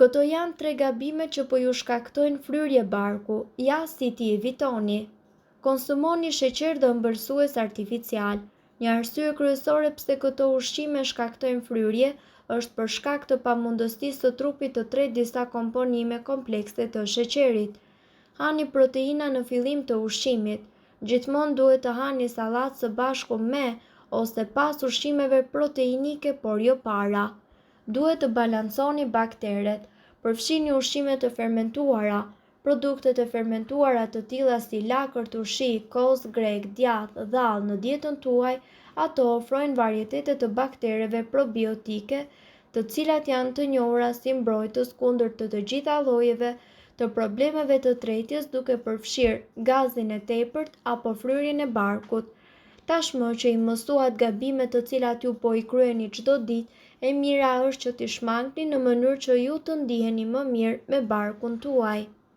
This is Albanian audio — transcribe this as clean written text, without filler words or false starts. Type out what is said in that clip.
Këto janë 3 gabime që po ju shkaktojnë fryrje barku, ja si t'i evitoni. Konsumoni sheqer dhe ëmbëlsues artificial. Një arsye kryesore pse këto ushqime shkaktojnë fryrje është për shkak të pamundësisë së trupit të tretë disa komponime komplekse të sheqerit. Hani proteina në fillim të ushqimit. Gjithmonë duhet të hani sallatë së bashku me ose pas ushqimeve proteinike, por jo para. Duhet të balanconi bakteret. Përfshini ushqime të fermentuara. Produktet e fermentuara të tilla si lakër, turshi, kos grek, djathë, dhallë në dietën tuaj, ato ofrojnë varietete të baktereve probiotike, të cilat janë të njohura si mbrojtës kundër të gjitha llojeve të problemeve të tretjes, duke përfshirë gazin e tepërt apo fryrjen e barkut. Tashmë që i mësuat gabimet të cilat ju po i kryeni çdo ditë, e mira është që t'i shmangni në mënyrë që ju të ndiheni më mirë me barkun tuaj.